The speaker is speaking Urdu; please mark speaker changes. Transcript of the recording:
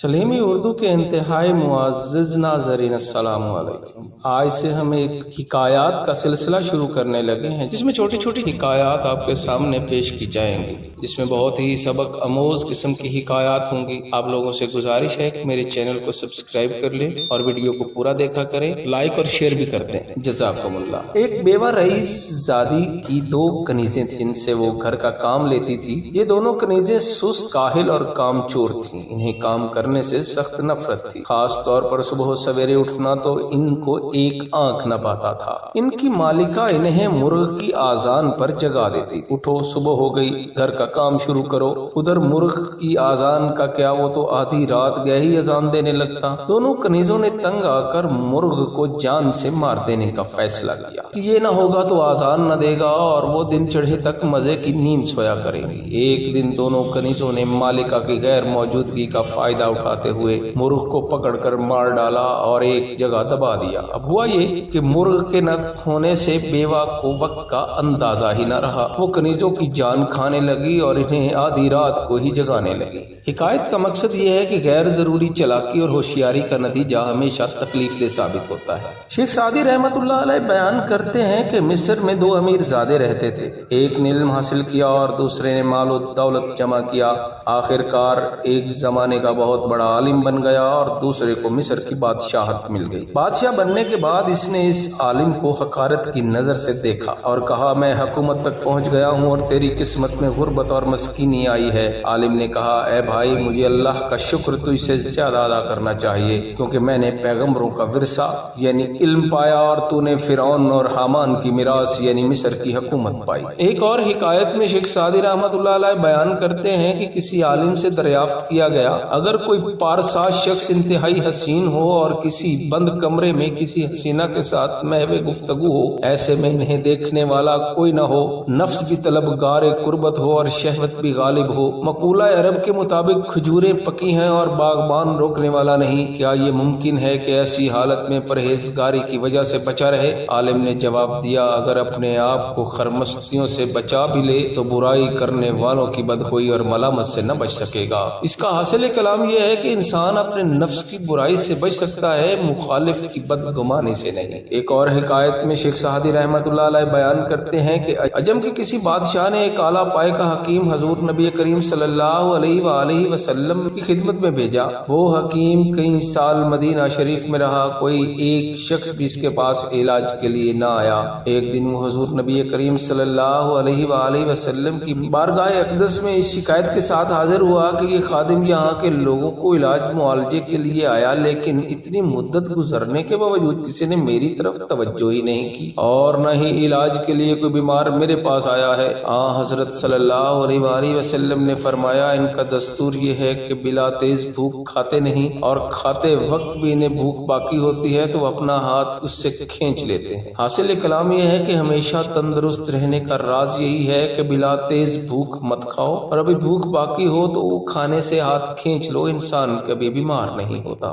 Speaker 1: سلیمی اردو کے انتہائی معزز ناظرین السلام علیکم۔ آج سے ہم ایک حکایات کا سلسلہ شروع کرنے لگے ہیں جس میں چھوٹی چھوٹی حکایات آپ کے سامنے پیش کی جائیں گی، جس میں بہت ہی سبق آموز قسم کی حکایات ہوں گی۔ آپ لوگوں سے گزارش ہے کہ میرے چینل کو سبسکرائب کر لیں اور ویڈیو کو پورا دیکھا کریں، لائک اور شیئر بھی کر دیں، جزاکم اللہ۔ ایک بیوہ رئیس زادی کی دو کنیزیں تھیں جن سے وہ گھر کا کام لیتی تھی۔ یہ دونوں کنیزیں سست، کاہل اور کام چور تھیں۔ انہیں کام کرنے سے سخت نفرت تھی، خاص طور پر صبح سویرے اٹھنا تو ان کو ایک آنکھ نہ پاتا تھا۔ ان کی مالکہ انہیں مرغ کی آذان پر جگا دیتی، اٹھو صبح ہو گئی، گھر کا کام شروع کرو۔ ادھر مرغ کی آذان کا کیا، وہ تو آدھی رات گئے ہی اذان دینے لگتا۔ دونوں کنیزوں نے تنگ آ کر مرغ کو جان سے مار دینے کا فیصلہ کیا کہ یہ نہ ہوگا تو آذان نہ دے گا اور وہ دن چڑھے تک مزے کی نیند سویا کریں گی۔ ایک دن دونوں کنیزوں نے مالکہ کی غیر موجودگی کا فائدہ اٹھاتے ہوئے مرغ کو پکڑ کر مار ڈالا اور ایک جگہ دبا دیا۔ اب ہوا یہ کہ مرغ کے نہ ہونے سے بیوہ کو وقت کا اندازہ ہی نہ رہا، وہ کنیزوں کی جان کھانے لگی اور انہیں آدھی رات کو ہی جگانے لگی۔ حکایت کا مقصد یہ ہے کہ غیر ضروری چالاکی اور ہوشیاری کا نتیجہ ہمیشہ تکلیف دہ ثابت ہوتا ہے۔ شیخ سعدی رحمت اللہ علیہ بیان کرتے ہیں کہ مصر میں دو امیر زادے رہتے تھے، ایک نے علم حاصل کیا اور دوسرے نے مال و دولت جمع کیا۔ آخر کار ایک زمانے کا بہت بڑا عالم بن گیا اور دوسرے کو مصر کی بادشاہت مل گئی۔ بادشاہ بننے کے بعد اس نے اس عالم کو حقارت کی نظر سے دیکھا اور کہا، میں حکومت تک پہنچ گیا ہوں اور تیری قسمت میں غربت اور مسکینی آئی ہے۔ عالم نے کہا، اے بھائی، مجھے اللہ کا شکر تجھ سے زیادہ ادا کرنا چاہیے، کیونکہ میں نے پیغمبروں کا ورثہ یعنی علم پایا اور تو نے فرعون اور حامان کی میراث یعنی مصر کی حکومت پائی۔ ایک اور حکایت میں شیخ سعدی رحمت اللہ علیہ بیان کرتے ہیں کہ کسی عالم سے دریافت کیا گیا، اگر کوئی پارسا شخص انتہائی حسین ہو اور کسی بند کمرے میں کسی حسینہ کے ساتھ محو گفتگو ہو، ایسے میں انہیں دیکھنے والا کوئی نہ ہو، نفس بھی طلبگار قربت ہو اور شہوت بھی غالب ہو، مقولہ عرب کے مطابق کھجوریں پکی ہیں اور باغبان روکنے والا نہیں، کیا یہ ممکن ہے کہ ایسی حالت میں پرہیزگاری کی وجہ سے بچا رہے؟ عالم نے جواب دیا، اگر اپنے آپ کو خرمستیوں سے بچا بھی لے تو برائی کرنے والوں کی بدخوئی اور ملامت سے نہ بچ سکے گا۔ اس کا حاصل کلام یہ ہے کہ انسان اپنے نفس کی برائی سے بچ سکتا ہے، مخالف کی بدگمانی سے نہیں۔ ایک اور حکایت میں شیخ سعدی رحمت اللہ علیہ بیان کرتے ہیں کہ عجم کے کسی بادشاہ نے ایک اعلیٰ پائے کا حکیم حضور نبی کریم صلی اللہ علیہ وآلہ وسلم کی خدمت میں بھیجا۔ وہ حکیم کئی سال مدینہ شریف میں رہا، کوئی ایک شخص بھی اس کے پاس علاج کے لیے نہ آیا۔ ایک دن وہ حضور نبی کریم صلی اللہ علیہ وآلہ وسلم کی بارگاہ اقدس میں اس شکایت کے ساتھ حاضر ہوا کہ یہ خادم یہاں کے لوگوں کو علاج معالجے کے لیے آیا، لیکن اتنی مدت گزرنے کے باوجود کسی نے میری طرف توجہ ہی نہیں کی اور نہ ہی علاج کے لیے کوئی بیمار میرے پاس آیا ہے۔ حضرت صلی اللہ علیہ وآلہ وسلم نے فرمایا، ان کا دستور یہ ہے کہ بلا تیز بھوک کھاتے نہیں اور کھاتے وقت بھی انہیں بھوک باقی ہوتی ہے تو اپنا ہاتھ اس سے کھینچ لیتے ہیں۔ حاصل کلام یہ ہے کہ ہمیشہ تندرست رہنے کا راز یہی ہے کہ بلا تیز بھوک مت کھاؤ اور ابھی بھوک باقی ہو تو وہ کھانے سے ہاتھ کھینچ لو، انسان کبھی بیمار نہیں ہوتا۔